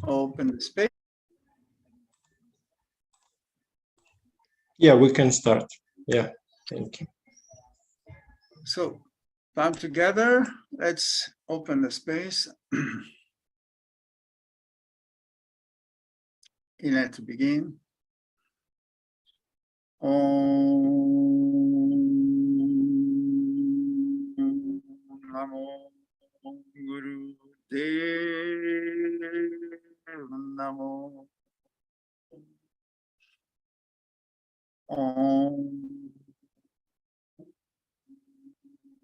open the space. Yeah, we can start. Yeah, thank you. So, palm together, let's open the space. Inhale to begin. Om Namo Guru Dev Namo. Om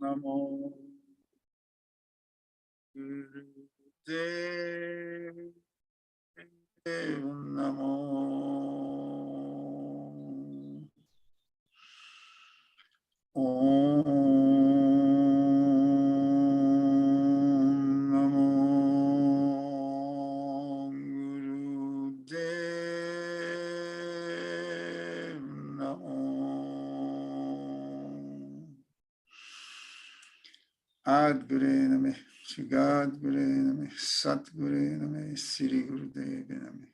Namo Guru Dev Namo. Om Namo Guru Dev Namo. Ad Gure Name, Shigad Gure Name, Sat Gure Name, Siri Guru Dev Name.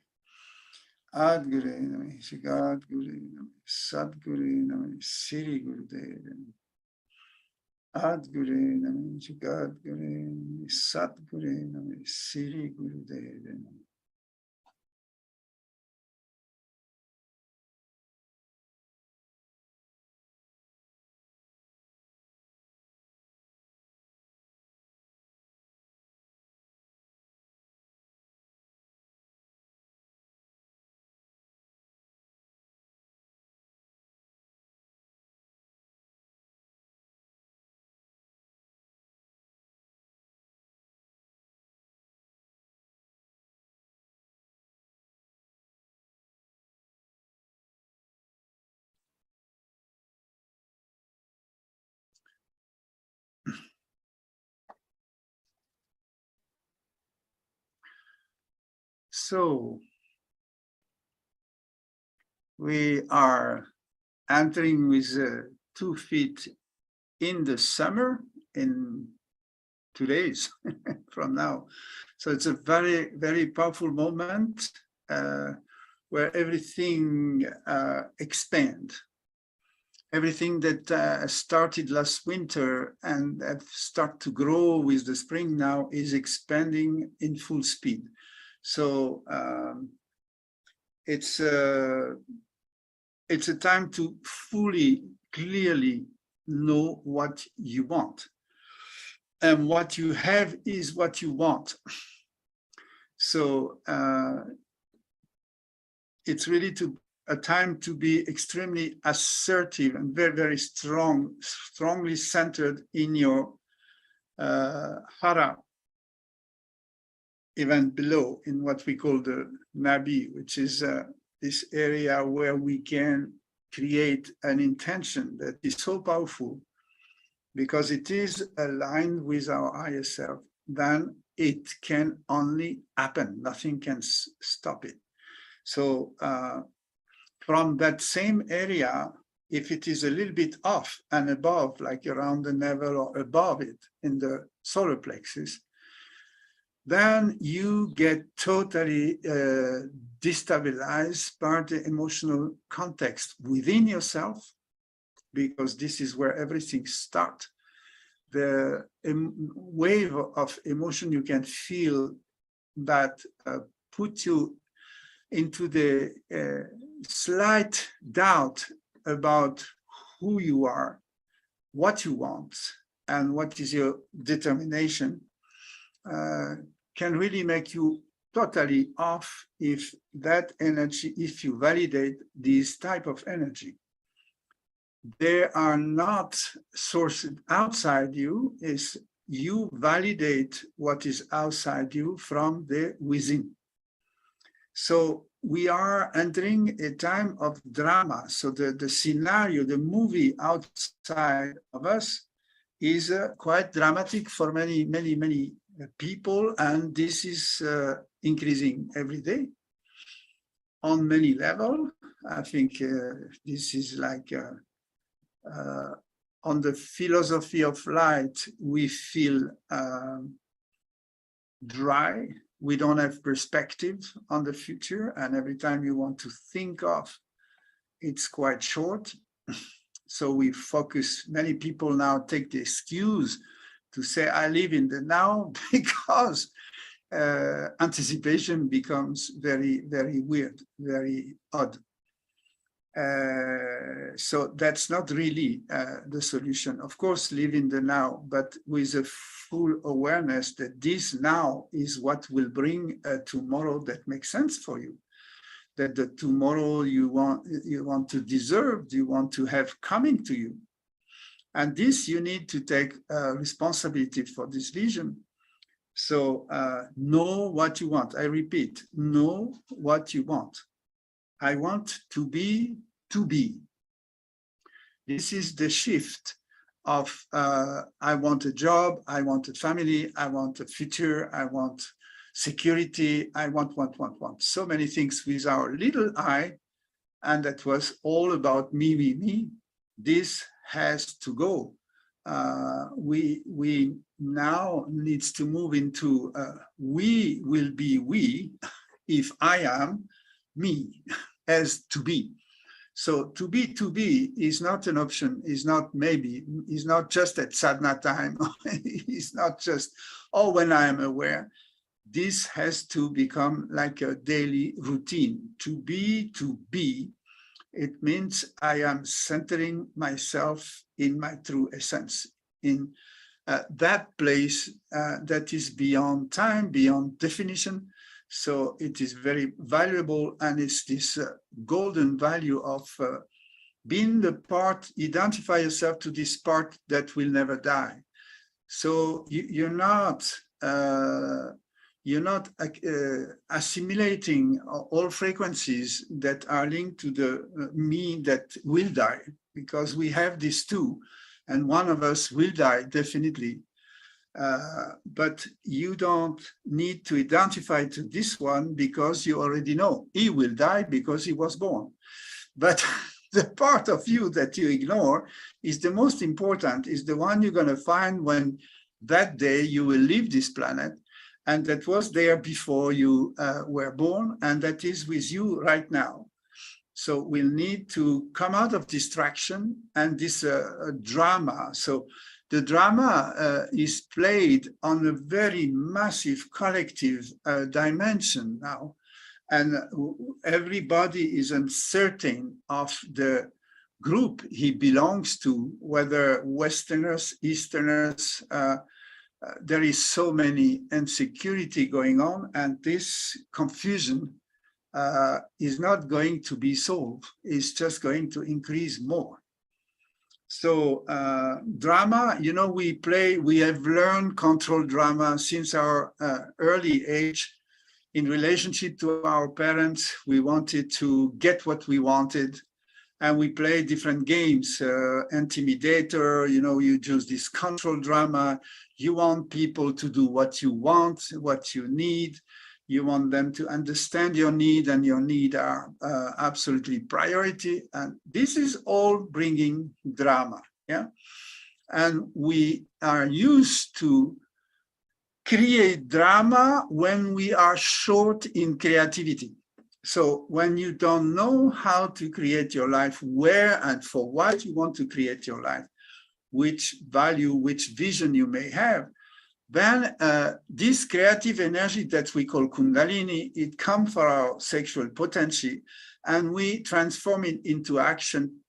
Ad Gure Name, Shigad Gure Name, Sat Gure Name, Siri Guru Dev Name. Ad Gure Name, Shigad Gure Name, Sat Gure Name, Siri Guru Dev Name. So, we are entering with 2 feet in the summer in 2 days from now. So it's a very, very powerful moment where everything expands. Everything that started last winter and that start to grow with the spring now is expanding in full speed. So it's a time to fully, clearly know what you want. And what you have is what you want. So it's really a time to be extremely assertive and very, very strongly centered in your hara, even below, in what we call the nabi, which is this area where we can create an intention that is so powerful because it is aligned with our higher self. Then it can only happen. Nothing can stop it. So from that same area, if it is a little bit off and above, like around the navel or above it in the solar plexus, then you get totally destabilized by the emotional context within yourself, because this is where everything starts. The wave of emotion you can feel that put you into the slight doubt about who you are, what you want, and what is your determination, can really make you totally off if that energy, if you validate this type of energy. They are not sourced outside you, is you validate what is outside you from the within. So we are entering a time of drama. So the scenario, the movie outside of us is quite dramatic for many, many, many people. And this is increasing every day on many levels. I think this is like on the philosophy of light, we feel dry, we don't have perspective on the future, and every time you want to think of, it's quite short. So we focus, many people now take the excuse to say, I live in the now, because anticipation becomes very, very weird, very odd. So that's not really the solution. Of course, live in the now, but with a full awareness that this now is what will bring a tomorrow that makes sense for you. That the tomorrow you want to deserve, you want to have coming to you. And this, you need to take responsibility for this vision. So know what you want. I repeat, know what you want. I want to be. This is the shift of I want a job, I want a family, I want a future, I want security, I want. So many things with our little I, and that was all about me. This has to go. We now needs to move into we will be we if I am me as to be. So to be is not an option, is not maybe, is not just at sadhana time, it's not just, oh, when I am aware. This has to become like a daily routine. To be, it means I am centering myself in my true essence, in that place that is beyond time, beyond definition. So it is very valuable, and it's this golden value of being the part, identify yourself to this part that will never die. So you're not assimilating all frequencies that are linked to the me that will die, because we have these two, and one of us will die definitely. But you don't need to identify to this one, because you already know he will die because he was born. But the part of you that you ignore is the most important, is the one you're going to find when that day you will leave this planet, and that was there before you were born, and that is with you right now. So we'll need to come out of distraction and this drama. So the drama is played on a very massive collective dimension now, and everybody is uncertain of the group he belongs to, whether Westerners, Easterners. There is so many insecurity going on, and this confusion is not going to be solved. It's just going to increase more. So drama, you know, we have learned control drama since our early age. In relationship to our parents, we wanted to get what we wanted, and we play different games. Intimidator, you know, you use this control drama. You want people to do what you want, what you need. You want them to understand your need, and your need are absolutely priority. And this is all bringing drama, yeah? And we are used to create drama when we are short in creativity. So when you don't know how to create your life, where and for what you want to create your life, which value, which vision you may have, then this creative energy that we call Kundalini, it comes for our sexual potential, and we transform it into action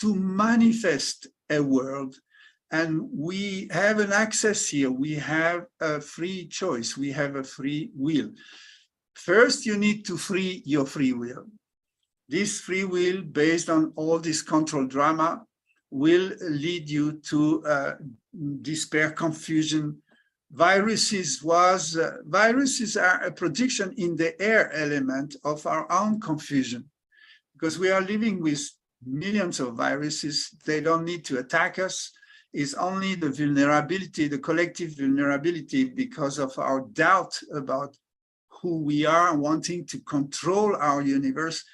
to manifest a world. And we have an access here. We have a free choice. We have a free will. First, you need to free your free will. This free will, based on all this control drama, will lead you to despair, confusion. Viruses are a projection in the air element of our own confusion, because we are living with millions of viruses. They don't need to attack us. It's only the vulnerability, the collective vulnerability, because of our doubt about who we are, wanting to control our universe,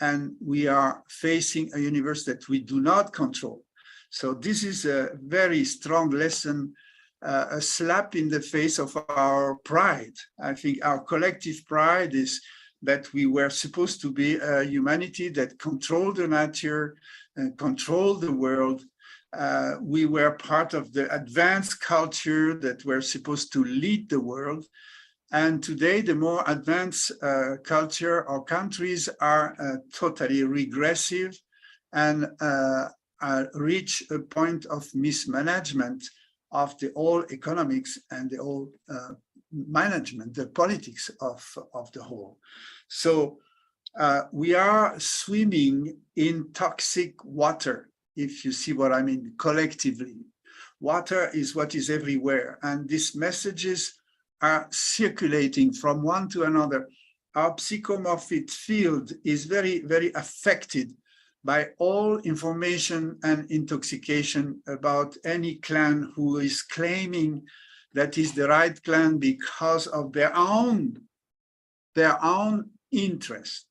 and we are facing a universe that we do not control. So this is a very strong lesson a slap in the face of our pride. I think our collective pride is that we were supposed to be a humanity that controlled the nature and controlled the world. We were part of the advanced culture that were supposed to lead the world. And today, the more advanced culture or countries are totally regressive and reach a point of mismanagement of the whole economics and the whole management, the politics of the whole. So we are swimming in toxic water, if you see what I mean, collectively. Water is what is everywhere, and these messages are circulating from one to another. Our psychomorphic field is very, very affected by all information and intoxication about any clan who is claiming that is the right clan because of their own interest.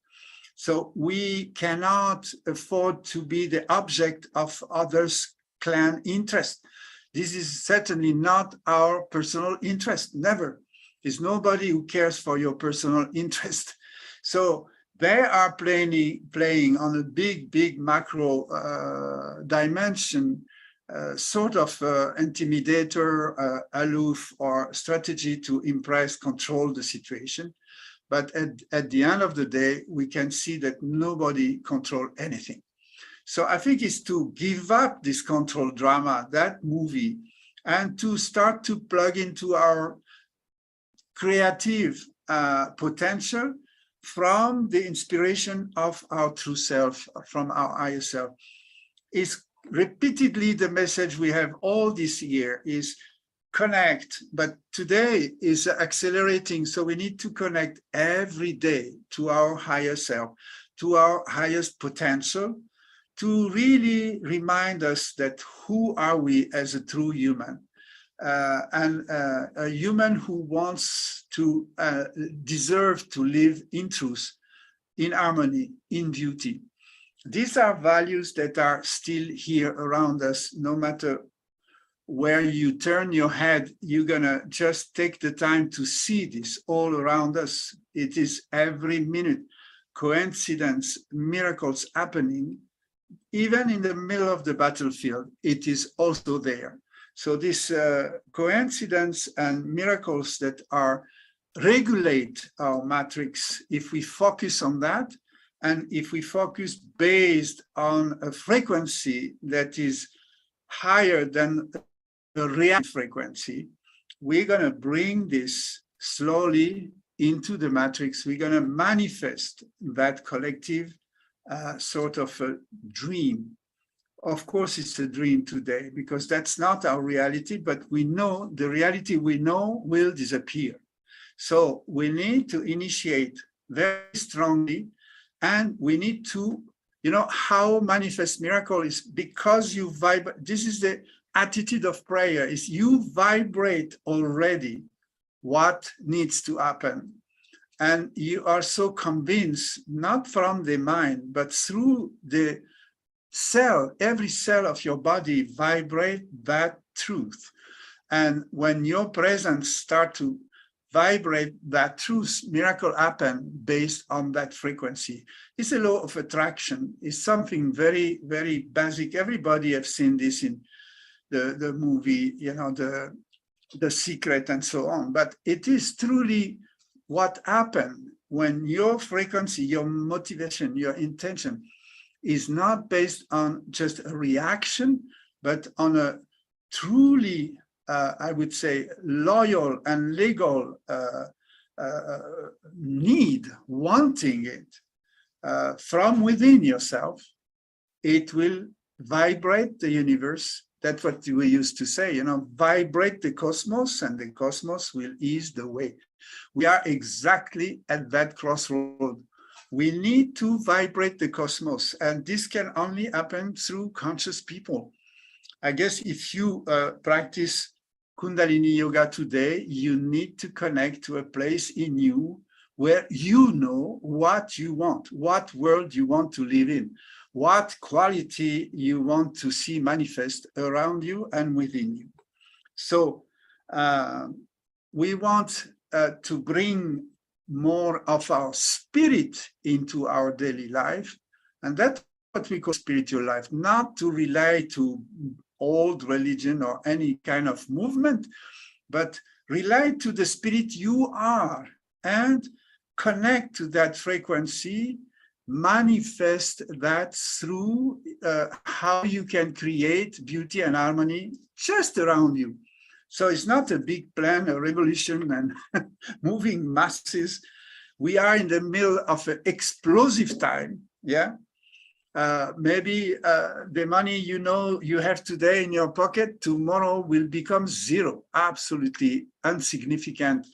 So we cannot afford to be the object of others' clan interest. This is certainly not our personal interest, never. There's nobody who cares for your personal interest. So they are playing on a big macro dimension, sort of intimidator, aloof, or strategy to impress, control the situation. But at the end of the day, we can see that nobody controls anything. So I think it's to give up this control drama, that movie, and to start to plug into our creative potential from the inspiration of our true self, from our higher self. Is repeatedly the message we have all this year is connect, but today is accelerating. So we need to connect every day to our higher self, to our highest potential, to really remind us that who are we as a true human, and a human who wants to deserve to live in truth, in harmony, in beauty. These are values that are still here around us. No matter where you turn your head, you're gonna just take the time to see this all around us. It is every minute, coincidence, miracles happening. Even in the middle of the battlefield, it is also there. So this coincidence and miracles that are regulate our matrix, if we focus on that, and if we focus based on a frequency that is higher than the real frequency, we're gonna bring this slowly into the matrix. We're gonna manifest that collective sort of a dream. Of course, it's a dream today because that's not our reality, but we know the reality we know will disappear. So we need to initiate very strongly, and we need to, you know, how manifest miracle is because you vibrate. This is the attitude of prayer, is you vibrate already what needs to happen. And you are so convinced, not from the mind, but through the cell, every cell of your body vibrate that truth. And when your presence start to vibrate that truth, miracle happen based on that frequency. It's a law of attraction. It's something very, very basic. Everybody have seen this in the movie, you know, the Secret and so on. But it is truly what happened when your frequency, your motivation, your intention is not based on just a reaction, but on a truly, I would say, loyal and legal need, wanting it from within yourself. It will vibrate the universe. That's what we used to say, you know, vibrate the cosmos, and the cosmos will ease the way. We are exactly at that crossroad. We need to vibrate the cosmos, and this can only happen through conscious people. I guess if you practice Kundalini Yoga today, you need to connect to a place in you where you know what you want, what world you want to live in, what quality you want to see manifest around you and within you. So We want to bring more of our spirit into our daily life. And that's what we call spiritual life, not to rely to old religion or any kind of movement, but rely to the spirit you are and connect to that frequency, manifest that through how you can create beauty and harmony just around you. So it's not a big plan, a revolution and moving masses. We are in the middle of an explosive time, yeah? Maybe the money you have today in your pocket, tomorrow will become zero, absolutely insignificant,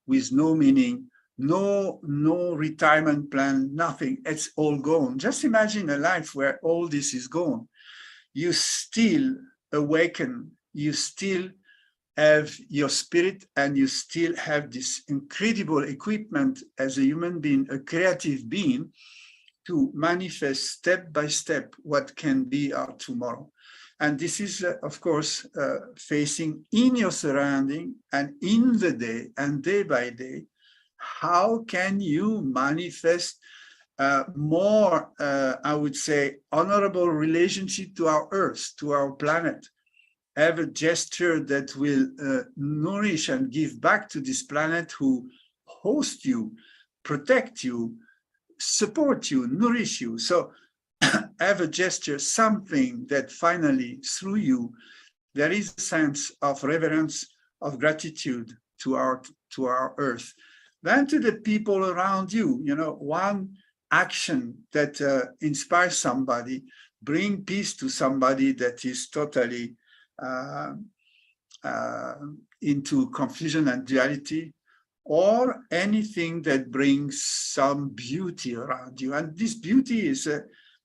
with no meaning, no retirement plan, nothing. It's all gone. Just imagine a life where all this is gone. You still awaken, you still have your spirit, and you still have this incredible equipment as a human being, a creative being, to manifest step by step what can be our tomorrow. And this is, of course, facing in your surrounding and in the day and day by day. How can you manifest more, I would say, honorable relationship to our earth, to our planet? Have a gesture that will nourish and give back to this planet who host you, protect you, support you, nourish you. So have a gesture, something that finally, through you, there is a sense of reverence, of gratitude to our earth. Then to the people around you, one action that inspires somebody, bring peace to somebody that is totally into confusion and duality, or anything that brings some beauty around you. And this beauty is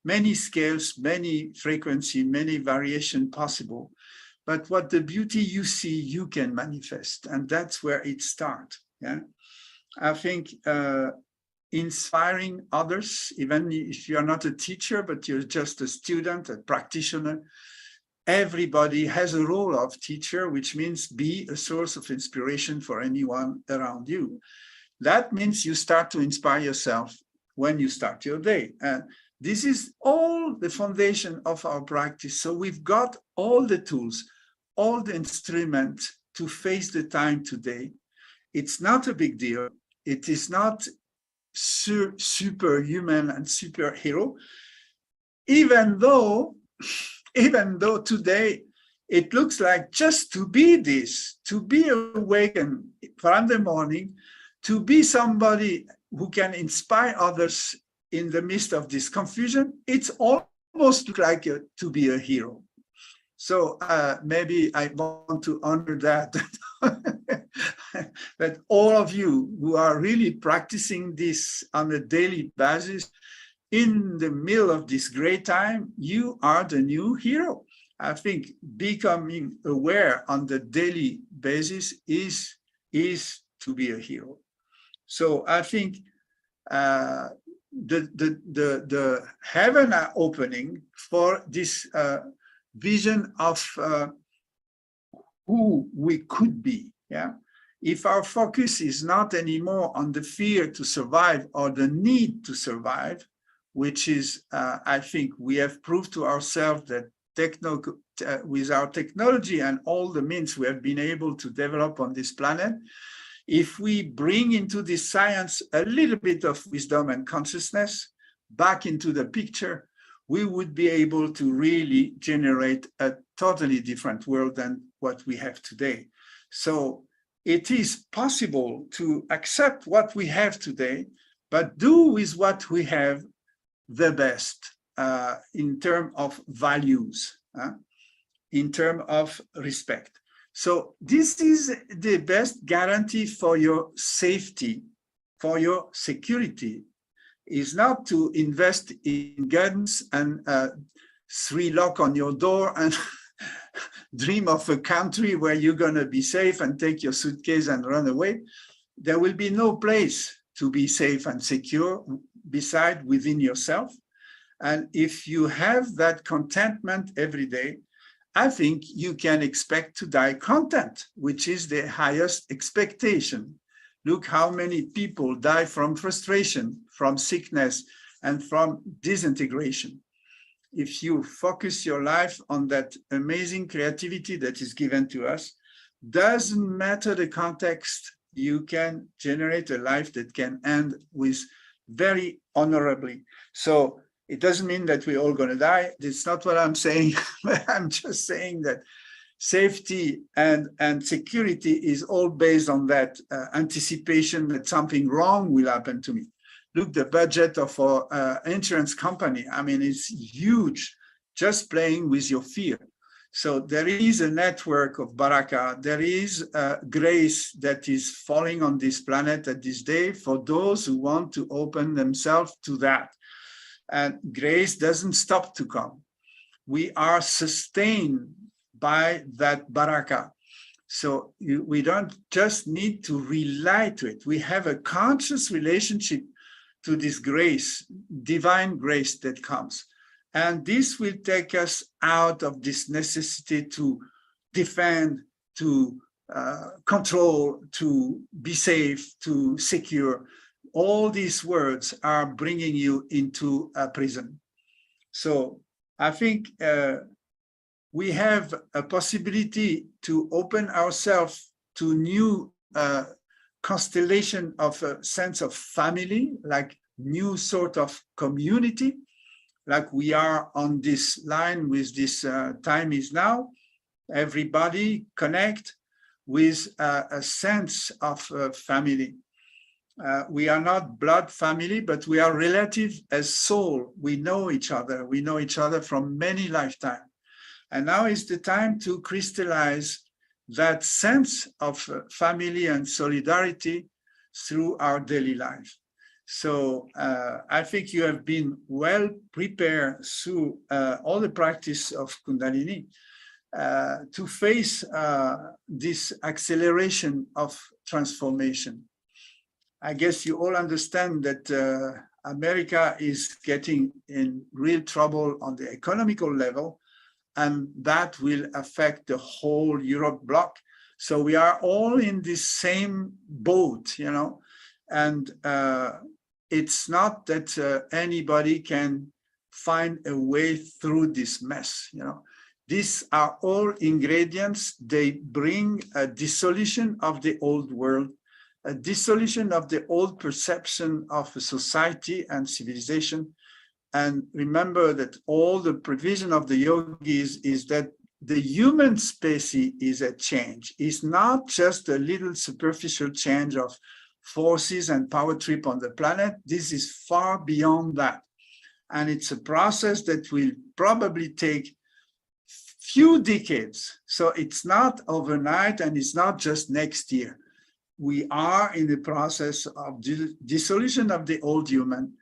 many scales, many frequency, many variation possible. But what the beauty you see, you can manifest. And that's where it starts. Yeah? I think inspiring others, even if you're not a teacher, but you're just a student, a practitioner, everybody has a role of teacher, which means be a source of inspiration for anyone around you. That means you start to inspire yourself when you start your day. And this is all the foundation of our practice. So we've got all the tools, all the instruments to face the time today. It's not a big deal. It is not superhuman and superhero, even though today it looks like just to be this, to be awakened from the morning, to be somebody who can inspire others in the midst of this confusion, it's almost like to be a hero. So maybe I want to honor that, that all of you who are really practicing this on a daily basis, in the middle of this great time, you are the new hero. I think becoming aware on the daily basis is to be a hero. So I think the heaven are opening for this vision of who we could be. Yeah. If our focus is not anymore on the fear to survive or the need to survive, which is, I think we have proved to ourselves that with our technology and all the means we have been able to develop on this planet, if we bring into this science a little bit of wisdom and consciousness back into the picture, we would be able to really generate a totally different world than what we have today. So it is possible to accept what we have today, but do with what we have the best in terms of values, in terms of respect. So this is the best guarantee for your safety, for your security, is not to invest in guns and 3 locks on your door and dream of a country where you're going to be safe and take your suitcase and run away. There will be no place to be safe and secure beside within yourself. And if you have that contentment every day, I think you can expect to die content, which is the highest expectation. Look how many people die from frustration, from sickness, and from disintegration. If you focus your life on that amazing creativity that is given to us, doesn't matter the context, you can generate a life that can end with very honorably. So it doesn't mean that we're all going to die. That's not what I'm saying. I'm just saying that safety and security is all based on that anticipation that something wrong will happen to me. Look, the budget of our insurance company, I mean, it's huge, just playing with your fear. So there is a network of Baraka. There is grace that is falling on this planet at this day for those who want to open themselves to that. And grace doesn't stop to come. We are sustained by that Baraka. So we don't just need to rely to it. We have a conscious relationship to this grace, divine grace that comes. And this will take us out of this necessity to defend, to control, to be safe, to secure. All these words are bringing you into a prison. So I think we have a possibility to open ourselves to new constellation of a sense of family, like new sort of community, like we are on this line with this time is now. Everybody connect with a sense of family. We are not blood family, but we are relative as soul. We know each other. We know each other from many lifetimes. And now is the time to crystallize that sense of family and solidarity through our daily life. So I think you have been well prepared through all the practice of Kundalini to face this acceleration of transformation. I guess you all understand that America is getting in real trouble on the economical level, and that will affect the whole Europe bloc. So we are all in this same boat, you know, and it's not that anybody can find a way through this mess, you know. These are all ingredients. They bring a dissolution of the old world, a dissolution of the old perception of society and civilization. And remember that all the provision of the yogis is that the human species is a change. It's not just a little superficial change of forces and power trip on the planet. This is far beyond that. And it's a process that will probably take few decades. So it's not overnight and it's not just next year. We are in the process of dissolution of the old human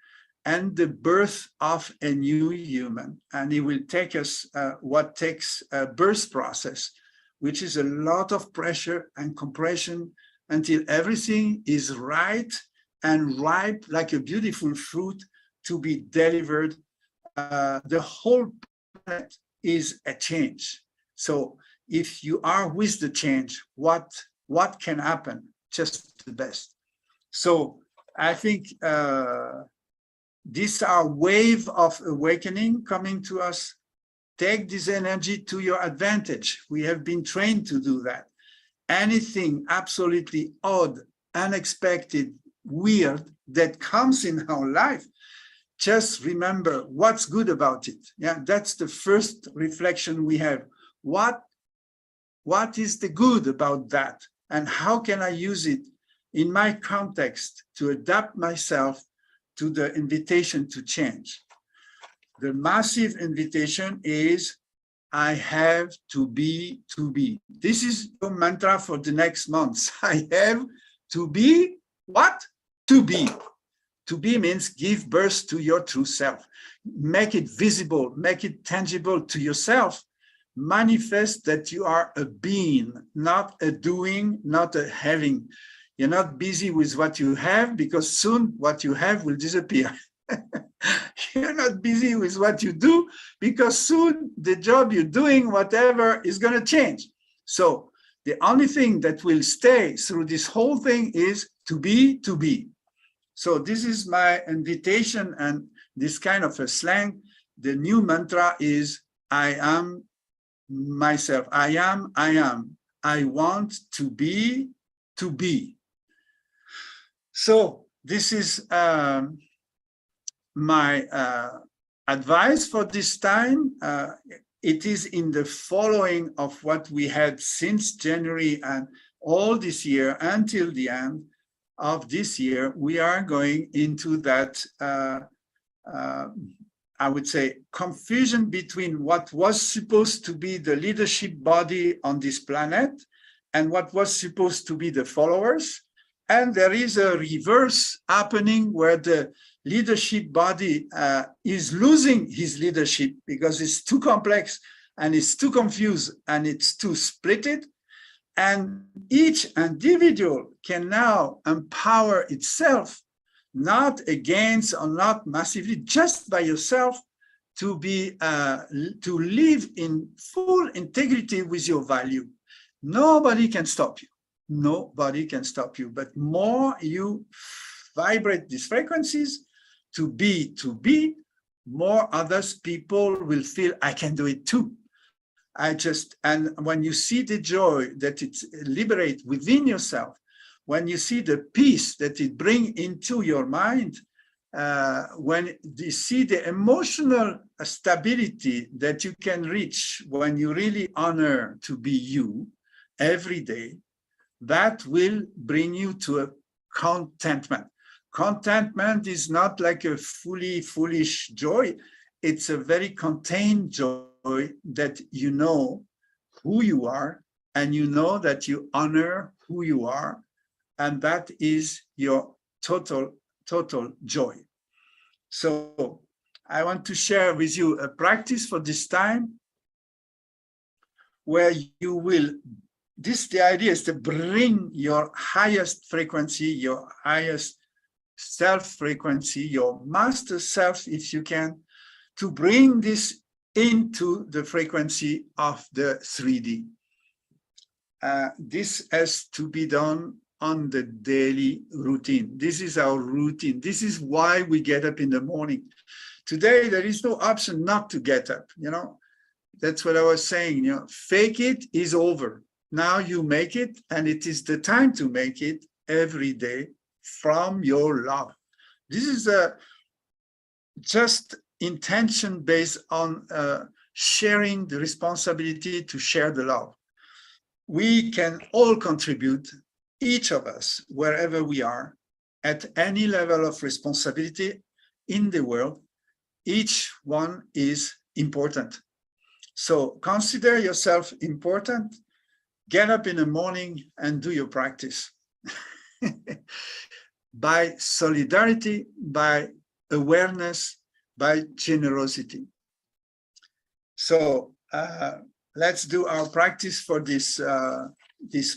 and the birth of a new human. And it will take us what takes a birth process, which is a lot of pressure and compression until everything is right and ripe like a beautiful fruit to be delivered. The whole planet is a change. So if you are with the change, what can happen? Just the best. So I think these are wave of awakening coming to us. Take this energy to your advantage. We have been trained to do that. Anything absolutely odd, unexpected, weird that comes in our life, just remember what's good about it. Yeah, that's the first reflection we have. What is the good about that? And how can I use it in my context to adapt myself to the invitation to change? The massive invitation is, I have to be to be. This is your mantra for the next months. I have to be what? To be. To be means give birth to your true self. Make it visible, make it tangible to yourself. Manifest that you are a being, not a doing, not a having. You're not busy with what you have because soon what you have will disappear. You're not busy with what you do, because soon the job you're doing, whatever, is going to change. So the only thing that will stay through this whole thing is to be, to be. So this is my invitation, and this kind of a slang. The new mantra is, I am myself. I am, I am. I want to be, to be. So this is my advice for this time. It is in the following of what we had since January and all this year until the end of this year. We are going into that, I would say, confusion between what was supposed to be the leadership body on this planet and what was supposed to be the followers. And there is a reverse happening where the leadership body is losing his leadership because it's too complex and it's too confused and it's too splitted. And each individual can now empower itself, not against or not massively, just by yourself, to be to live in full integrity with your value. Nobody can stop you. Nobody can stop you. But more you vibrate these frequencies to be, more others people will feel, I can do it too. And when you see the joy that it liberates within yourself, when you see the peace that it brings into your mind, when you see the emotional stability that you can reach when you really honor to be you every day, that will bring you to a contentment. Contentment is not like a fully foolish joy. It's a very contained joy that you know who you are and you know that you honor who you are. And that is your total joy. So I want to share with you a practice for this time where you will, the idea is to bring your highest frequency, your highest self frequency, your master self, if you can, to bring this into the frequency of the 3D. This has to be done on the daily routine. This is our routine. This is why we get up in the morning. Today, there is no option not to get up, you know. That's what I was saying, you know, fake it is over. Now you make it, and it is the time to make it every day from your love. This is just intention based on sharing the responsibility to share the love. We can all contribute, each of us, wherever we are, at any level of responsibility in the world. Each one is important. So consider yourself important. Get up in the morning and do your practice. By solidarity, by awareness, by generosity. So let's do our practice for this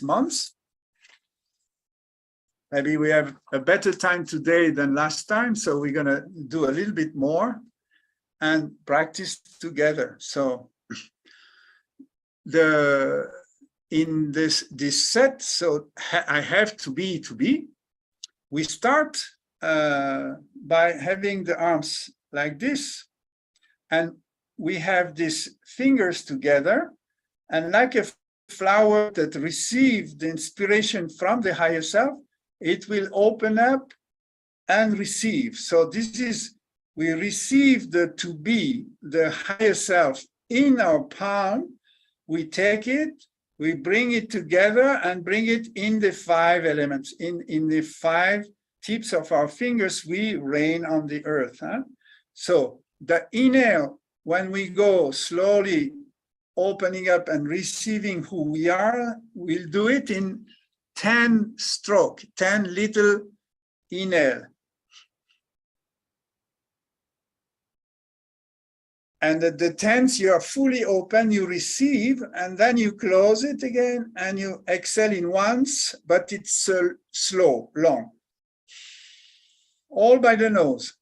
month. Maybe we have a better time today than last time, so we're gonna do a little bit more and practice together. So in this set, so I have to be. We start by having the arms like this, and we have these fingers together, and like a flower that received the inspiration from the higher self, it will open up and receive. So this is, we receive the to be, the higher self in our palm. We take it, we bring it together and bring it in the 5 elements. In the 5 tips of our fingers, we rain on the earth. So the inhale, when we go slowly opening up and receiving who we are, we'll do it in 10 stroke, 10 little inhale. And at the 10th, you are fully open, you receive, and then you close it again, and you exhale in once, but it's slow, long. All by the nose.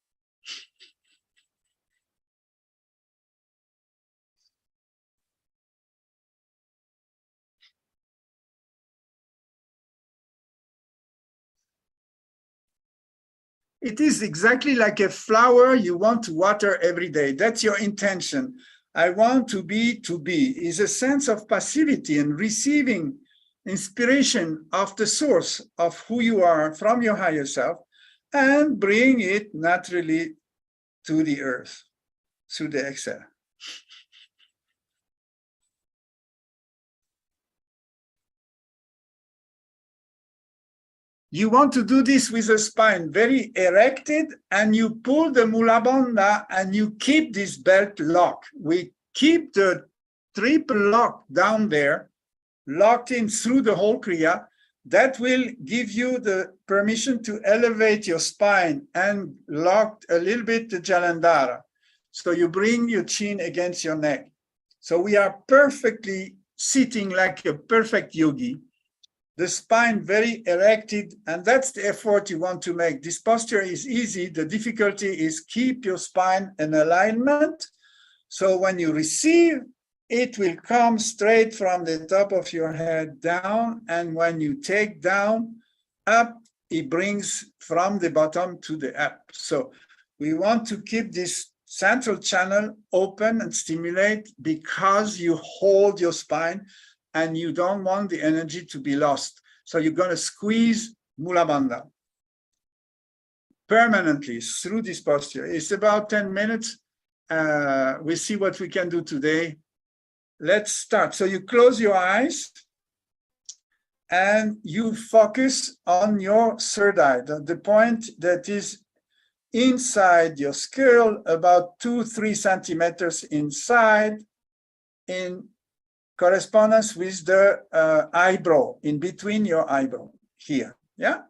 It is exactly like a flower you want to water every day. That's your intention. I want to be is a sense of passivity and receiving inspiration of the source of who you are from your higher self and bring it naturally to the earth through the exhale. You want to do this with the spine very erected, and you pull the Mula Bandha and you keep this belt locked. We keep the triple lock down there, locked in through the whole Kriya. That will give you the permission to elevate your spine and lock a little bit the Jalandhara. So you bring your chin against your neck. So we are perfectly sitting like a perfect yogi. The spine very erected, and that's the effort you want to make. This posture is easy. The difficulty is keep your spine in alignment. So when you receive, it will come straight from the top of your head down. And when you take down, up, it brings from the bottom to the up. So we want to keep this central channel open and stimulate because you hold your spine and you don't want the energy to be lost. So you're going to squeeze Mula Bandha permanently through this posture. It's about 10 minutes. We'll see what we can do today. Let's start. So you close your eyes and you focus on your third eye, the point that is inside your skull, about 2-3 centimeters inside, in correspondence with the eyebrow, in between your eyebrow here, yeah?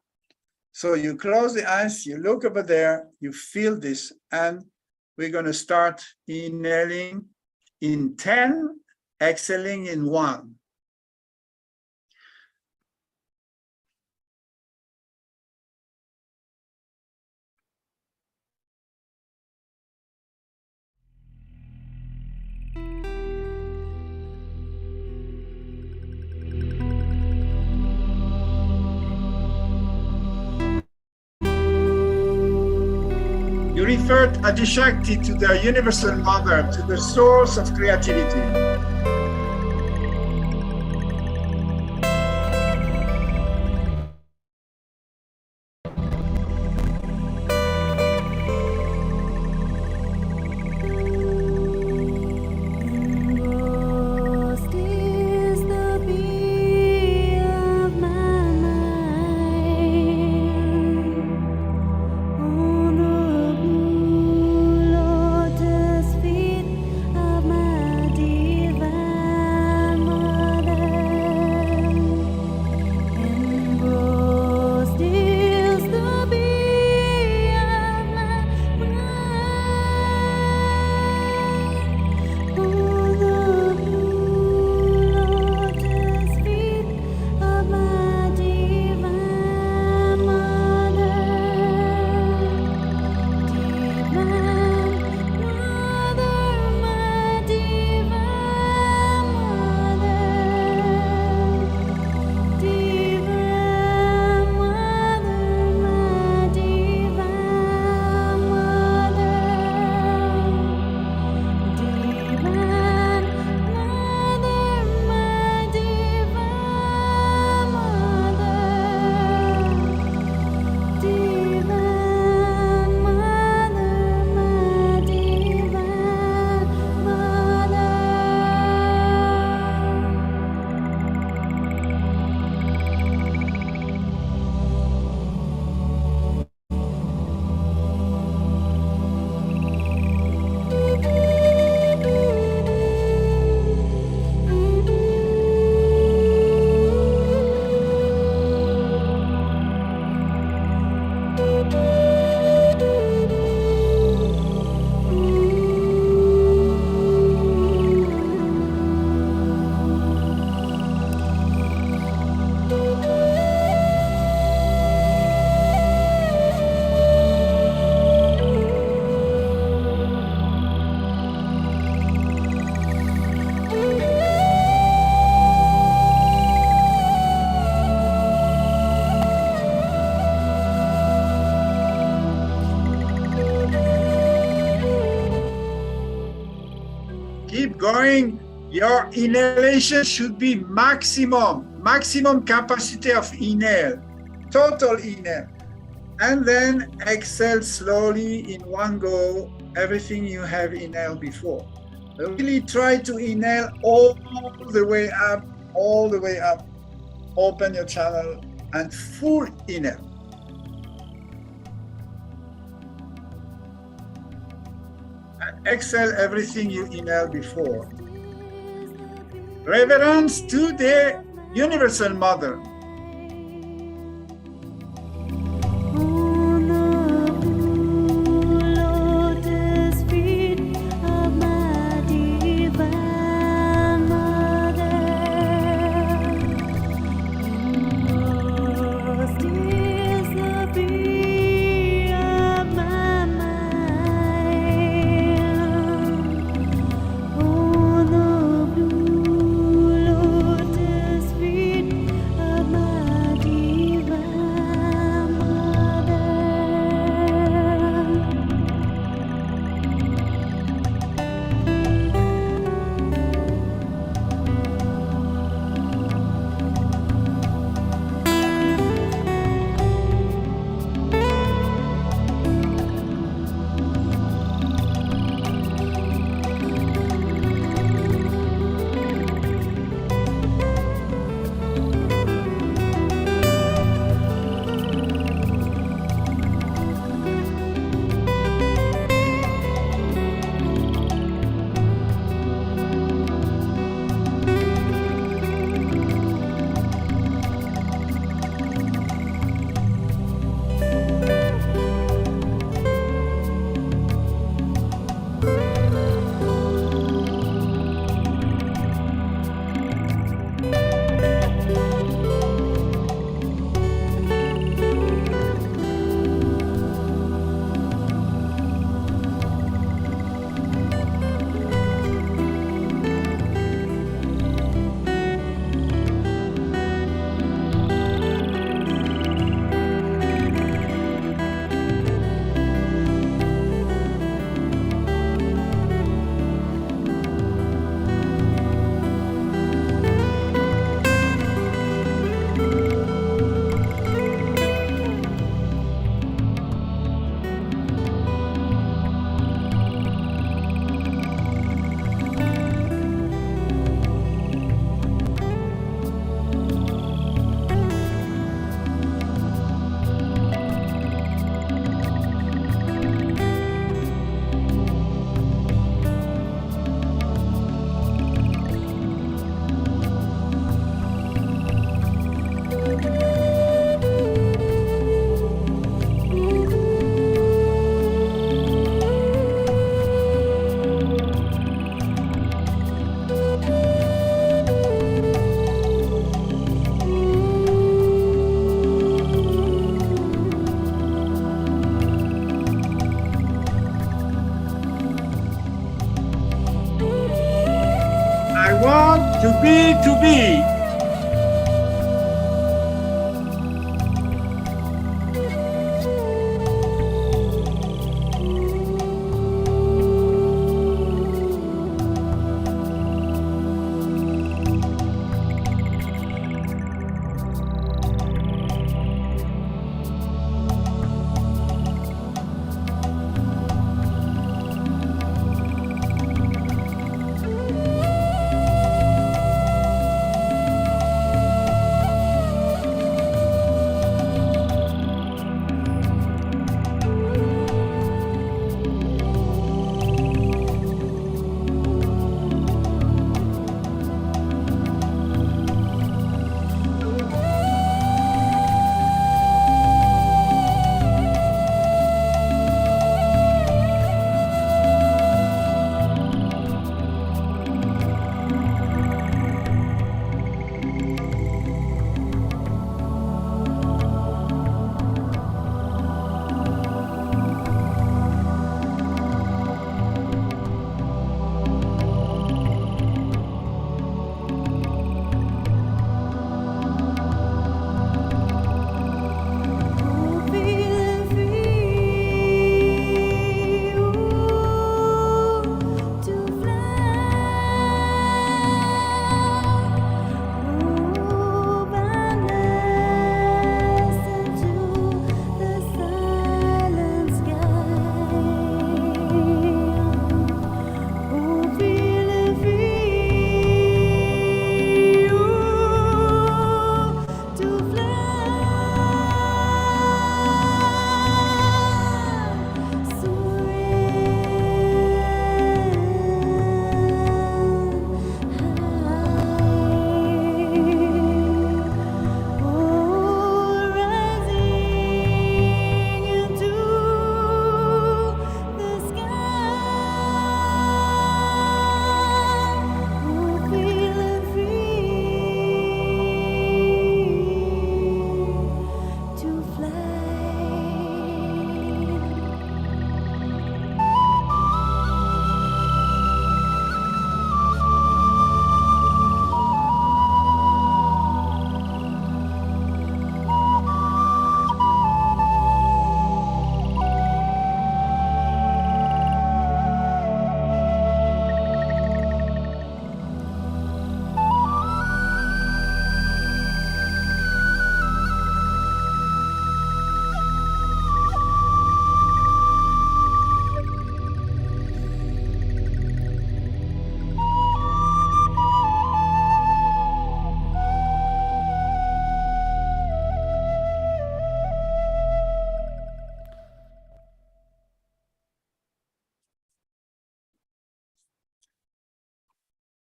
So you close the eyes, you look over there, you feel this, and we're gonna start inhaling in 10, exhaling in 1. You refer Adishakti to the universal mother, to the source of creativity. Feet of my divine. keep going. Your inhalation should be maximum capacity of inhale, total inhale. And then exhale slowly in one go, everything you have inhaled before. Really try to inhale all the way up, all the way up. Open your channel and full inhale. And exhale everything you inhaled before. Reverence to the Universal Mother. To be.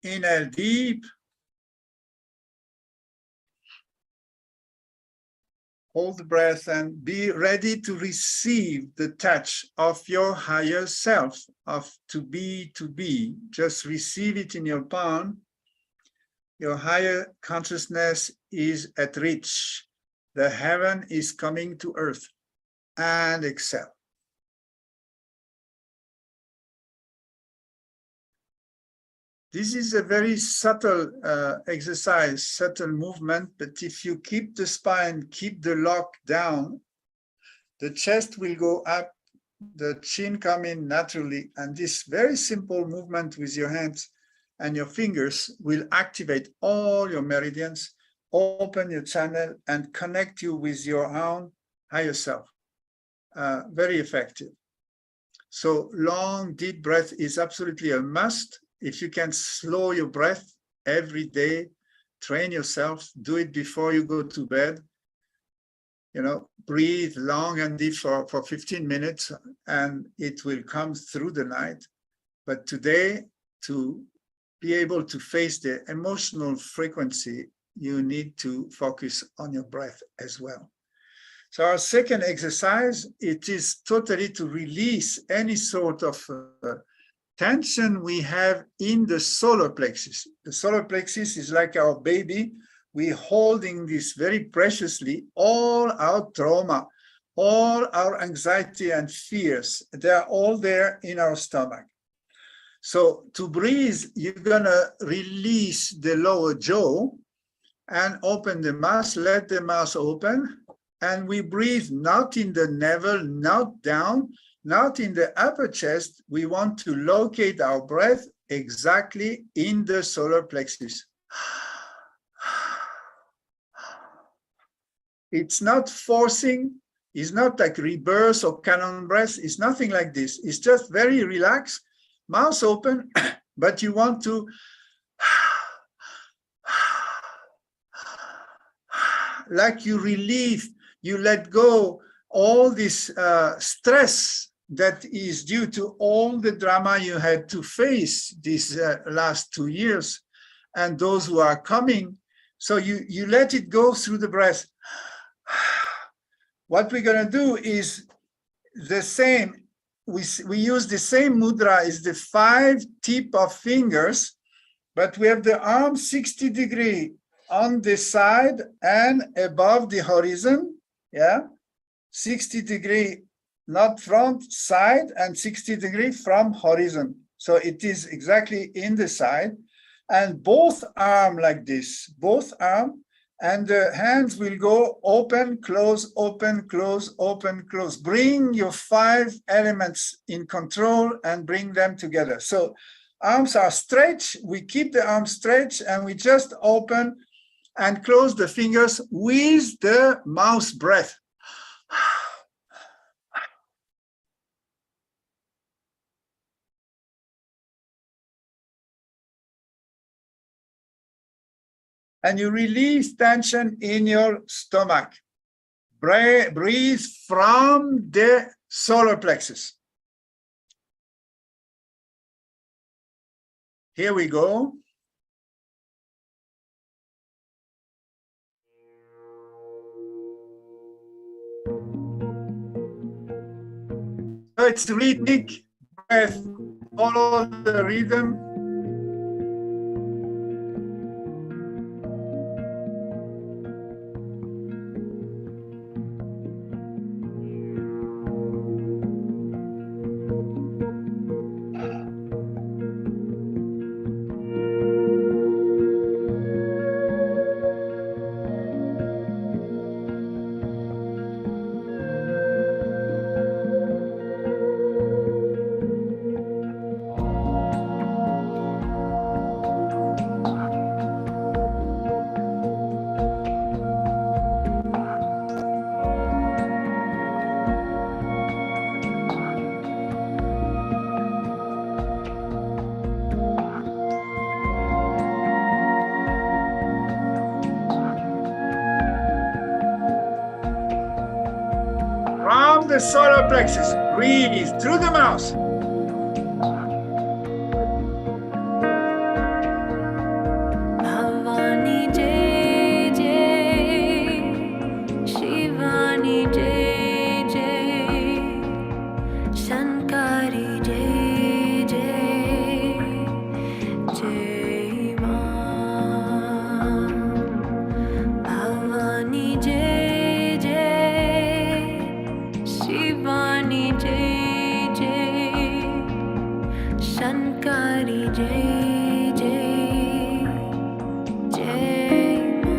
Inhale deep. Hold the breath and be ready to receive the touch of your higher self, of to be. Just receive it in your palm. Your higher consciousness is at reach. The heaven is coming to earth. And exhale. This is a very subtle exercise, subtle movement, but if you keep the spine, keep the lock down, the chest will go up, the chin come in naturally, and this very simple movement with your hands and your fingers will activate all your meridians, open your channel, and connect you with your own higher self. Very effective. So long, deep breath is absolutely a must. If you can slow your breath every day, train yourself, do it before you go to bed. You know, breathe long and deep for 15 minutes and it will come through the night. But today, to be able to face the emotional frequency, you need to focus on your breath as well. So our second exercise, it is totally to release any sort of tension we have in the solar plexus. The solar plexus is like our baby. We're holding this very preciously, all our trauma, all our anxiety and fears, they're all there in our stomach. So to breathe, you're gonna release the lower jaw and open the mouth, let the mouth open, and we breathe not in the navel, not down, not in the upper chest. We want to locate our breath exactly in the solar plexus. It's not forcing, it's not like rebirth or cannon breath, it's nothing like this. It's just very relaxed, mouth open, but you want to like you relieve, you let go all this stress that is due to all the drama you had to face these last 2 years and those who are coming. So you let it go through the breath. What we're going to do is the same. We use the same mudra as the 5 tip of fingers, but we have the arm 60 degree on the side and above the horizon. Yeah, 60 degree, not front, side, and 60 degree from horizon. So it is exactly in the side, and both arm like this, both arm, and the hands will go open, close, open, close, open, close. Bring your 5 elements in control and bring them together. So arms are stretched, we keep the arms stretched, and we just open and close the fingers with the mouth breath. And you release tension in your stomach. Breathe from the solar plexus. Here we go. So it's rhythmic breath, follow the rhythm. From the solar plexus, breathe through the mouth. Shankari Jai Jai Jai Ma Bhavani Jai Jai Shivani Jai Jai Shankari Jai Jai Jai Ma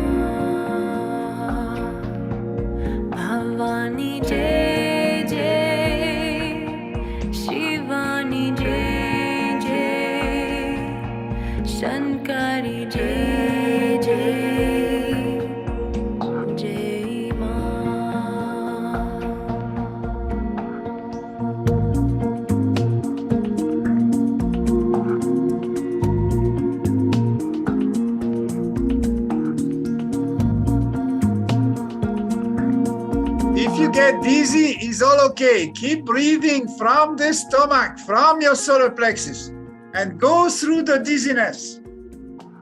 Bhavani Jai Jai Shivani Jai Jai Shankari Jai Jai Jai Ma. If you get dizzy, it's all okay. Keep breathing from the stomach, from your solar plexus, and go through the dizziness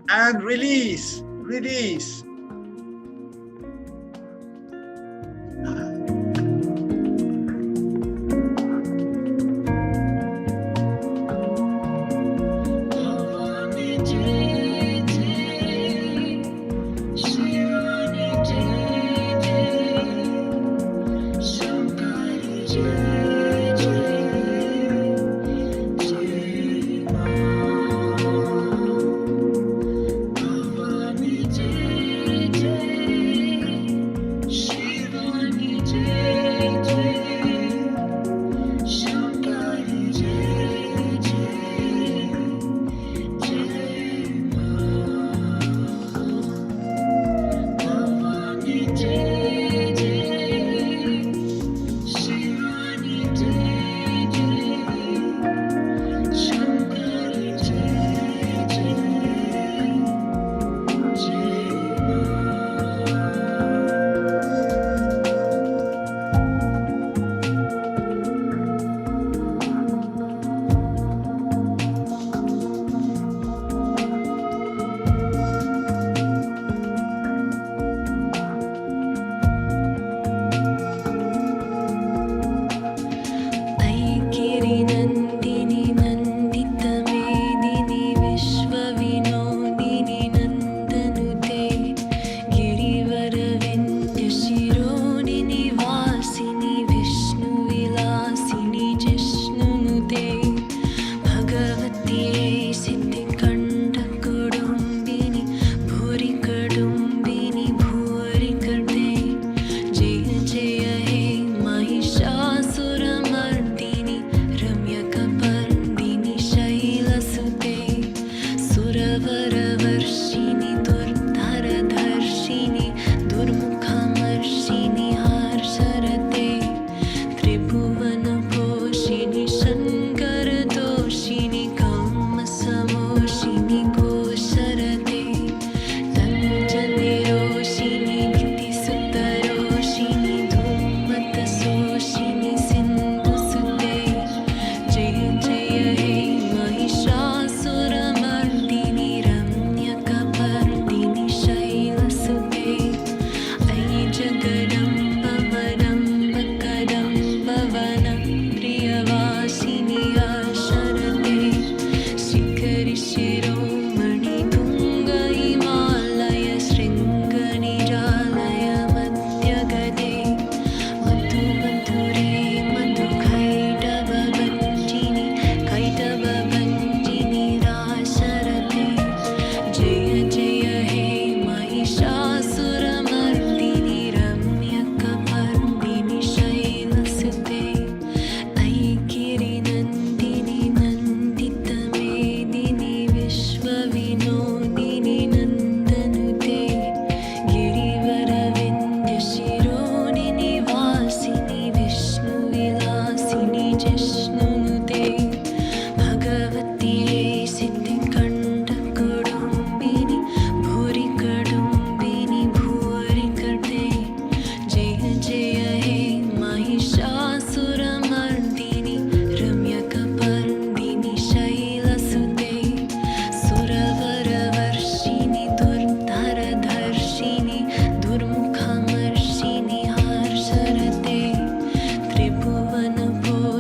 and release, release.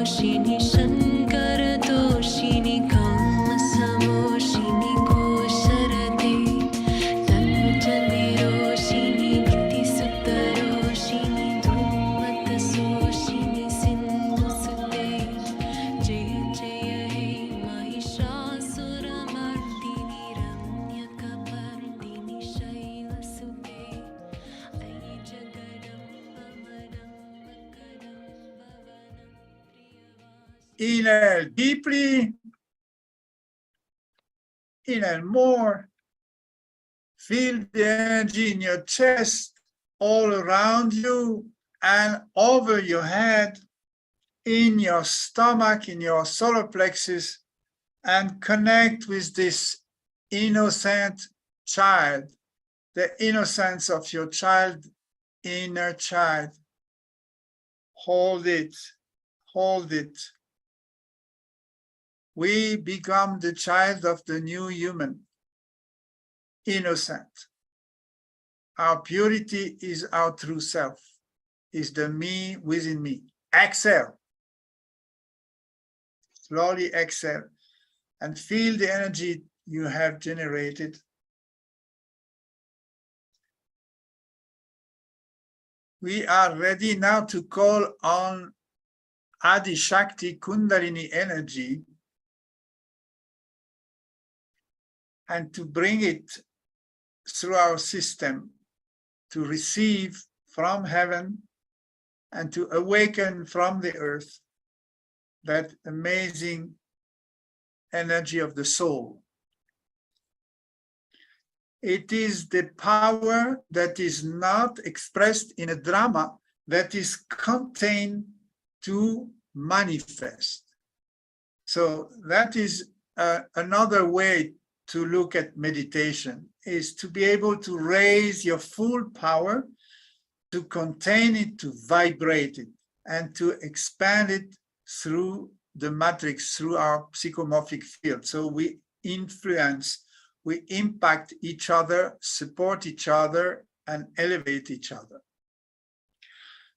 Shini Inhale deeply. Inhale more. Feel the energy in your chest, all around you and over your head, in your stomach, in your solar plexus, and connect with this innocent child, the innocence of your child, inner child. Hold it, hold it. We become the child of the new human, innocent. Our purity is our true self, is the me within me. Exhale. Slowly exhale and feel the energy you have generated. We are ready now to call on Adi Shakti Kundalini energy and to bring it through our system to receive from heaven and to awaken from the earth that amazing energy of the soul. It is the power that is not expressed in a drama, that is contained to manifest. So that is another way to look at meditation, is to be able to raise your full power, to contain it, to vibrate it, and to expand it through the matrix, through our psychomorphic field. So we influence, we impact each other, support each other, and elevate each other.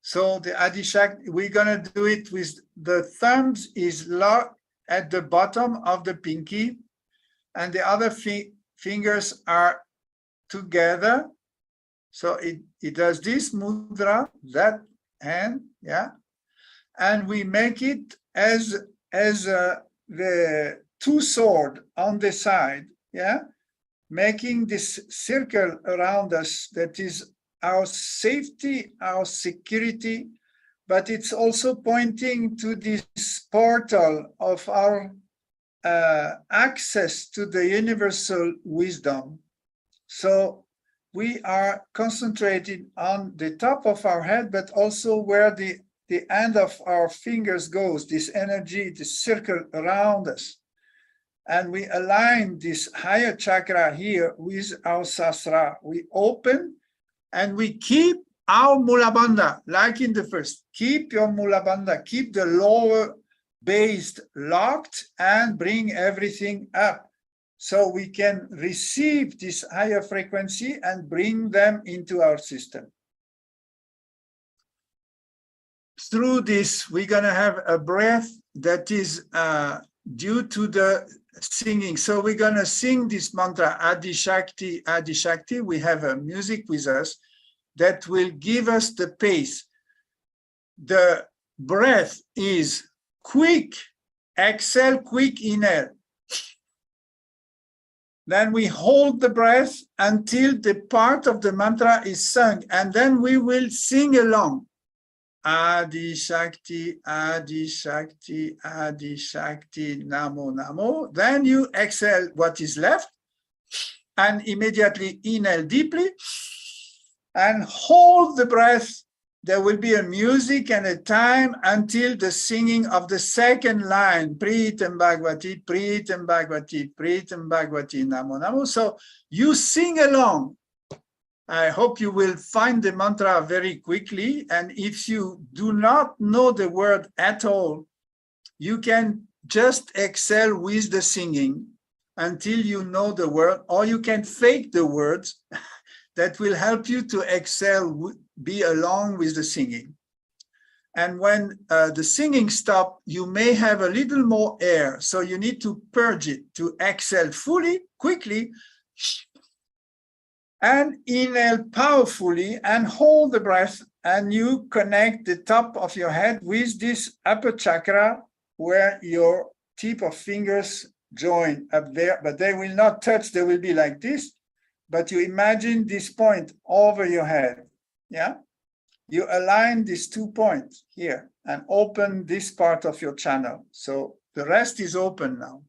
So the Adi Shakti, we're gonna do it with the thumbs is locked at the bottom of the pinky, and the other fingers are together. So it does this mudra, that hand, yeah, and we make it as the two swords on the side, yeah, making this circle around us that is our safety, our security, but it's also pointing to this portal of our access to the universal wisdom. So we are concentrated on the top of our head, but also where the end of our fingers goes, this energy, this circle around us. And we align this higher chakra here with our sasra. We open and we keep our Mulabandha, like in the first. Keep your Mulabandha, keep the lower base locked and bring everything up. So we can receive this higher frequency and bring them into our system. Through this, we're gonna have a breath that is due to the singing. So we're gonna sing this mantra, Adi Shakti, Adi Shakti. We have a music with us that will give us the pace. The breath is quick, exhale, quick inhale. Then we hold the breath until the part of the mantra is sung, and then we will sing along. Adi Shakti, Adi Shakti, Adi Shakti, Namo Namo. Then you exhale what is left and immediately inhale deeply and hold the breath. There will be a music and a time until the singing of the second line, Pritam Bhagavati, Pritam Bhagavati, Pritam Bhagavati, Namo Namo. So you sing along. I hope you will find the mantra very quickly. And if you do not know the word at all, you can just exhale with the singing until you know the word, or you can fake the words that will help you to exhale, be along with the singing. And when the singing stops, you may have a little more air. So you need to purge it, to exhale fully, quickly, and inhale powerfully and hold the breath, and you connect the top of your head with this upper chakra where your tip of fingers join up there, but they will not touch, they will be like this. But you imagine this point over your head, yeah? you align these 2 points here and open this part of your channel. So the rest is open now.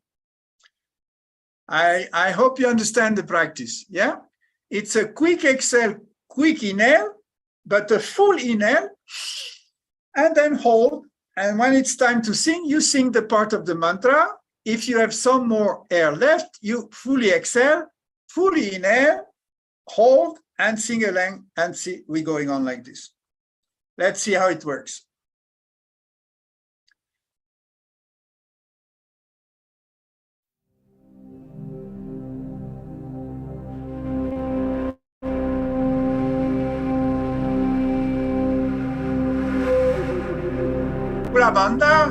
I hope you understand the practice, yeah? It's a quick exhale, quick inhale, but a full inhale, and then hold. And when it's time to sing, you sing the part of the mantra. If you have some more air left, you fully exhale, fully inhale, hold, and sing along, and see, we're going on like this. Let's see how it works. La banda.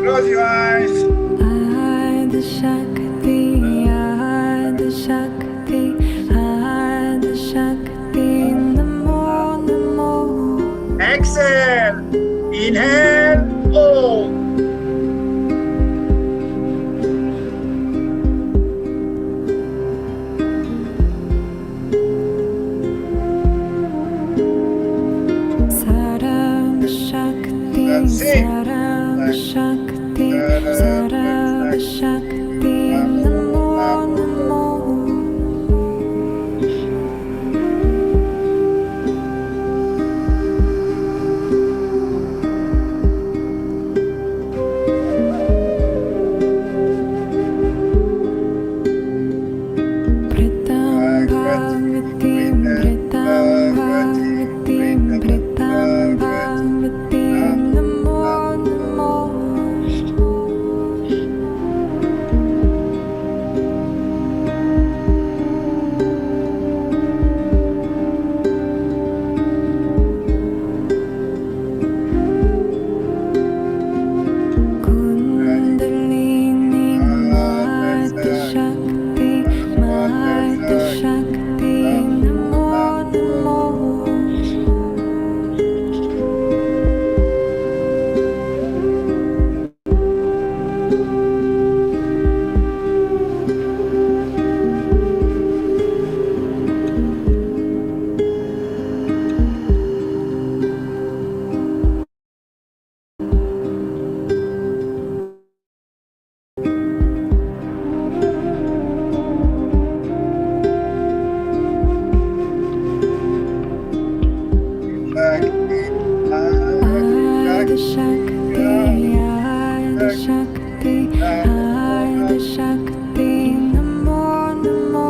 Close your eyes. Adi Shakti, Adi Shakti, Adi Shakti, Namo Namo. Exhale. Inhale. Hold. Sarva Shakti, That's it. Sarva Shakti, Sarva Shakti, Namo Namo. Pritam Bhagavatim, Pritam Bhagavatim, Pritam Bhagavatim, Namo Namo. Kundalini Mata Shakti, Mata Shakti, Namo Namo. Adi Shakti, Adi Shakti, Adi Shakti, Namo Namo.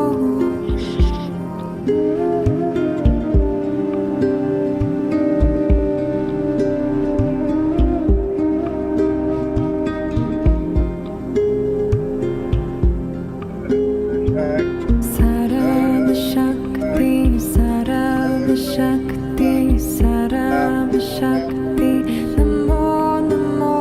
Sarva Shakti, Sarva Shakti, Sarva Shakti, Namo Namo.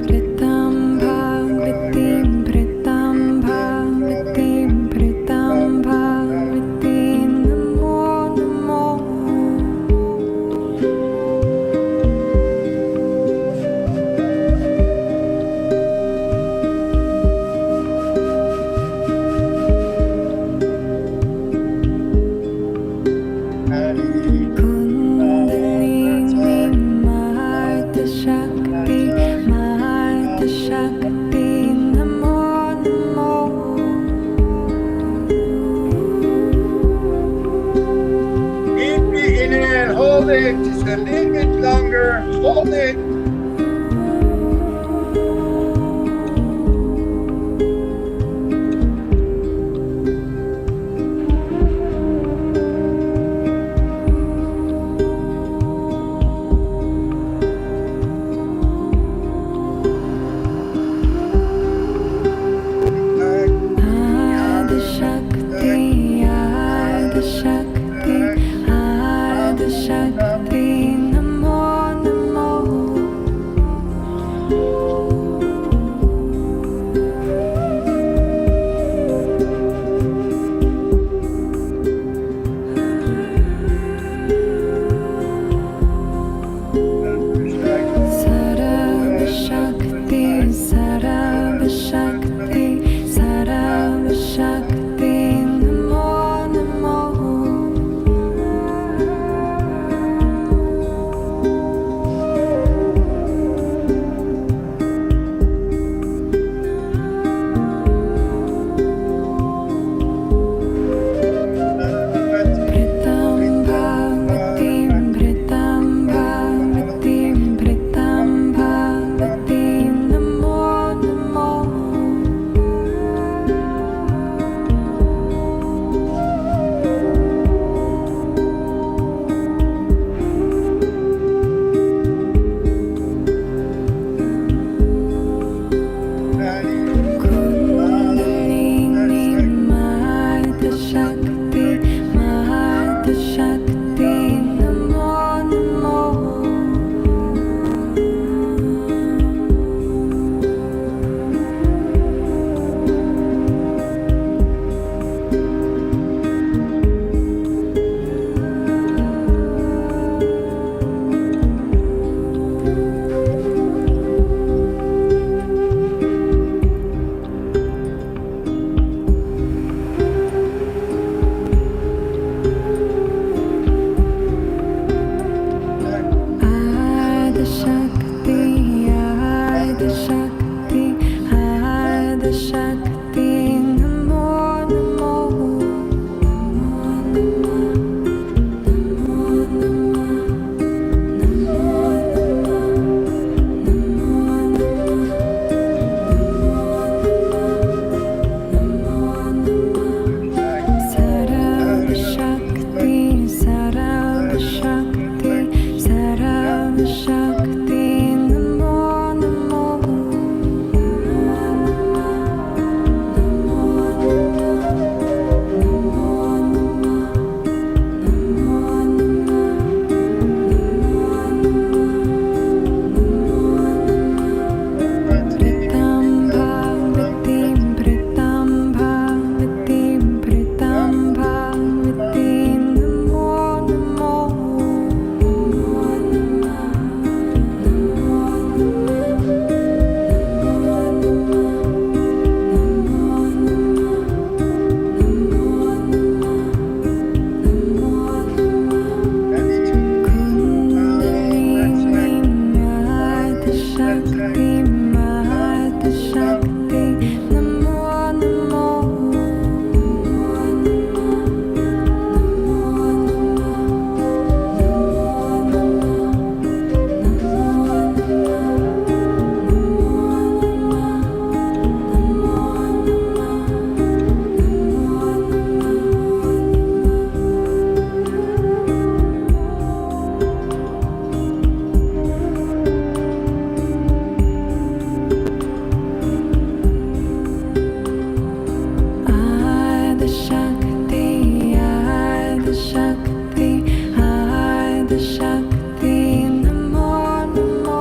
Pritam Bhagavatim, Pritam Bhagavatim, Pritam Bhagavatim, Namo Namo. Kundalini Mata Shakti, Mata Shakti, Namo Namo. Deeply inhale, hold it just a little bit longer. Hold it. Adi Shakti, Adi Shakti, Adi Shakti, Namo Namo. Shakti, Namo Namo.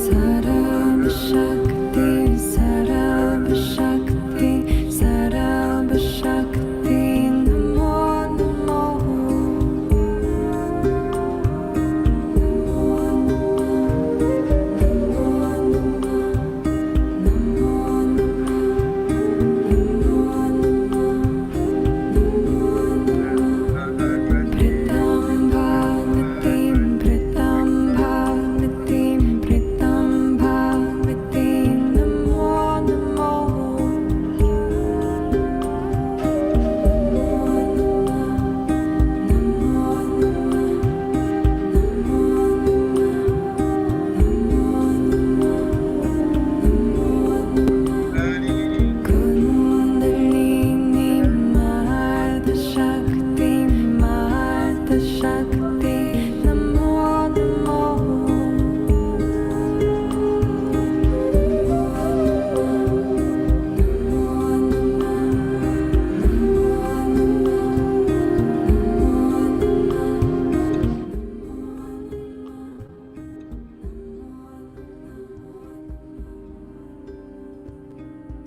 Sarab Shakti, Sarab Shakti, Sarab Shakti, Namo Namo. Pritam Bhagavatim, Pritam Bhagavatim, Pritam Bhagavatim, Namo Namo. Kundalini Mahata Shakti, Mahata Shakti, Namo Namo.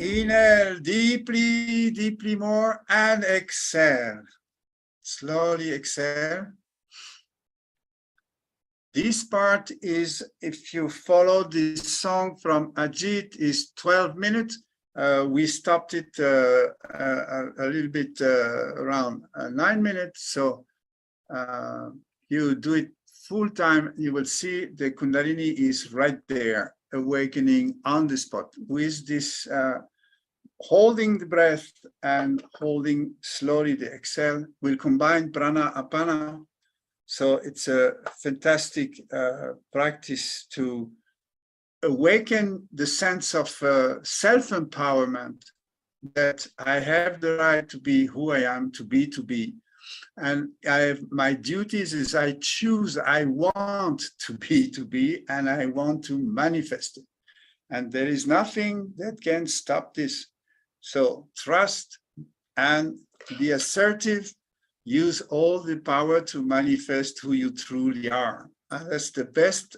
Inhale deeply, deeply more, and exhale. Slowly exhale. This part is, if you follow this song from Ajit, is 12 minutes. We stopped it a little bit around 9 minutes. So you do it full time, you will see the Kundalini is right there, awakening on the spot with this holding the breath and holding slowly the exhale. We'll combine prana apana. So it's a fantastic practice to awaken the sense of self-empowerment, that I have the right to be who I am, to be. And my duties is I choose, I want to be, and I want to manifest it. And there is nothing that can stop this. So trust and be assertive, use all the power to manifest who you truly are. And that's the best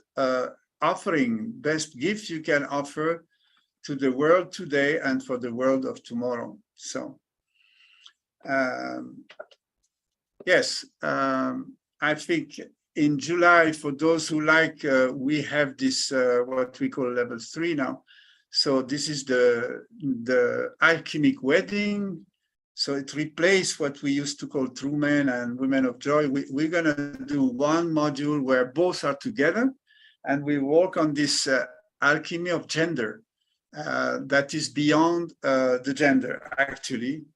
offering, best gift you can offer to the world today and for the world of tomorrow. So, yes, I think in July, for those who like, we have this, what we call level 3 now. So this is the alchemic wedding. So it replaced what we used to call true men and women of joy. We're gonna do one module where both are together, and we work on this alchemy of gender that is beyond the gender, actually,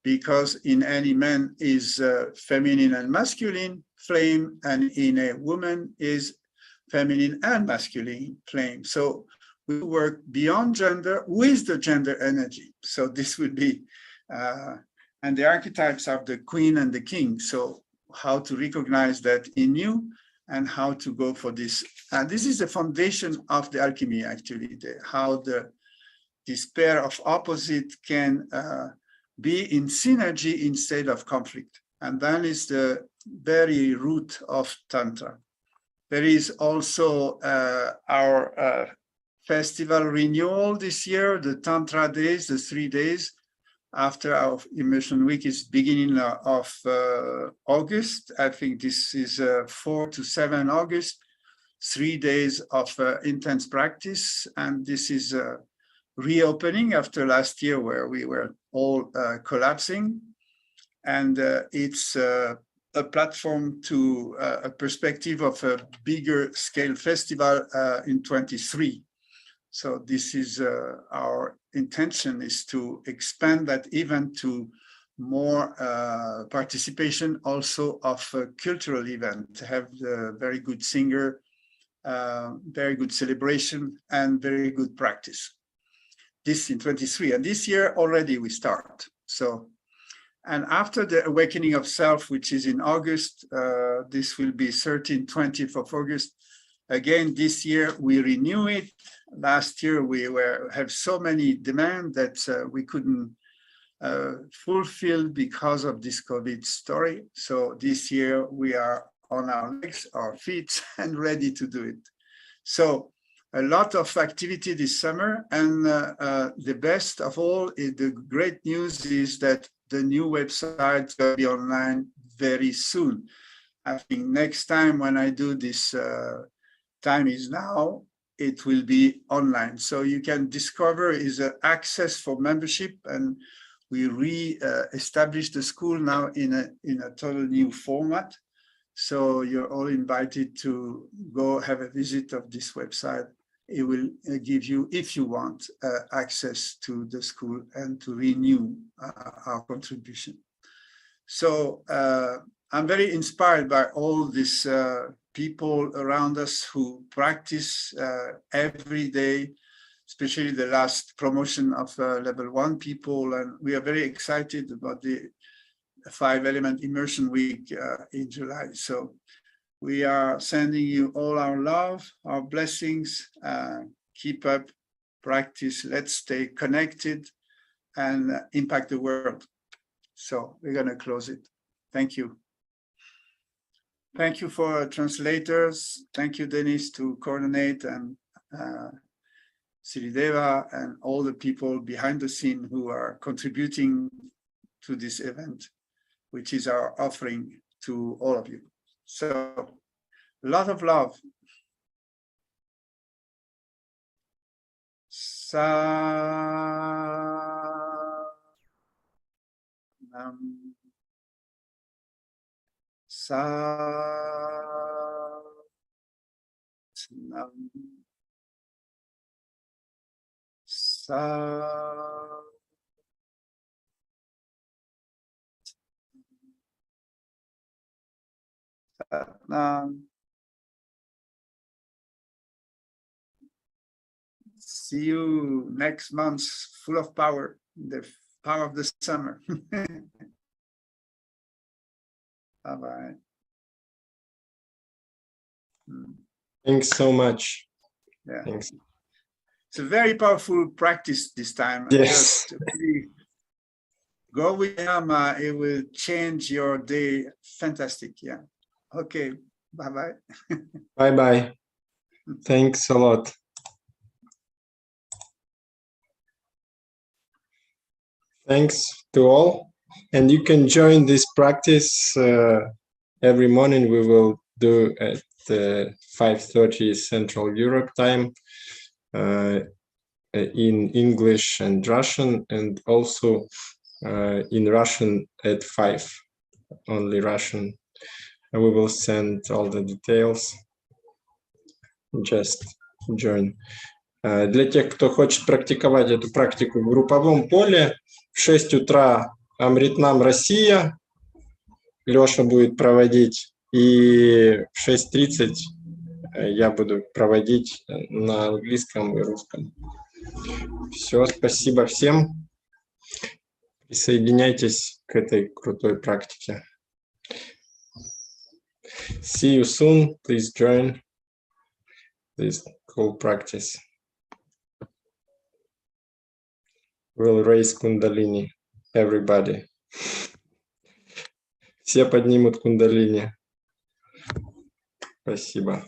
because in any man is feminine and masculine flame, and in a woman is feminine and masculine flame. So we work beyond gender with the gender energy. So this would be, and the archetypes are the queen and the king. So how to recognize that in you and how to go for this. And this is the foundation of the alchemy, actually, how this pair of opposite can be in synergy instead of conflict. And that is the very root of Tantra. There is also our festival renewal this year, the Tantra days, the 3 days after our immersion week is beginning of August. I think this is 4 to 7 August, 3 days of intense practice. And this is reopening after last year where we were all collapsing. And it's a platform to a perspective of a bigger scale festival in 23. So this is our intention, is to expand that event to more participation also of a cultural event, to have a very good singer, very good celebration, and very good practice. This in 23, and this year already we start. So And after the awakening of self, which is in August, this will be 13th, 20th of August. Again, this year we renew it. Last year we have so many demands that we couldn't fulfill because of this COVID story. So this year we are on our legs, our feet, and ready to do it. So a lot of activity this summer, and the best of all is the great news is that the new website is going to be online very soon. I think next time when I do this, time is now, it will be online. So you can discover is access for membership, and we re-established the school now in a total new format. So you're all invited to go have a visit of this website. It will give you, if you want, access to the school and to renew our contribution. So I'm very inspired by all these people around us who practice every day, especially the last promotion of level 1 people. And we are very excited about the 5-element immersion week in July. So we are sending you all our love, our blessings. Keep up, practice, let's stay connected and impact the world. So we're going to close it. Thank you. Thank you for translators. Thank you, Dennis, to coordinate, and Sirideva and all the people behind the scene who are contributing to this event, which is our offering to all of you. So, a lot of love. See you next month, full of power, the power of the summer. Bye-bye. Thanks so much. Yeah. Thanks. It's a very powerful practice this time. Yes. Just really go with Yama, it will change your day. Fantastic. Yeah. Okay. Bye-bye. Bye-bye. Thanks a lot. Thanks to all. And you can join this practice every morning. We will do at 5:30 Central Europe time in English and Russian, and also in Russian at 5, only Russian. And we will send all the details. Just join. Для тех, кто хочет практиковать эту практику в групповом поле, в 6 утра Амритнам Россия Леша будет проводить, и в 6:30 я буду проводить на английском и русском. Все, спасибо всем. Присоединяйтесь к этой крутой практике. See you soon. Please join this cool practice. We'll raise Kundalini, everybody. Все поднимут Кундалини. Спасибо.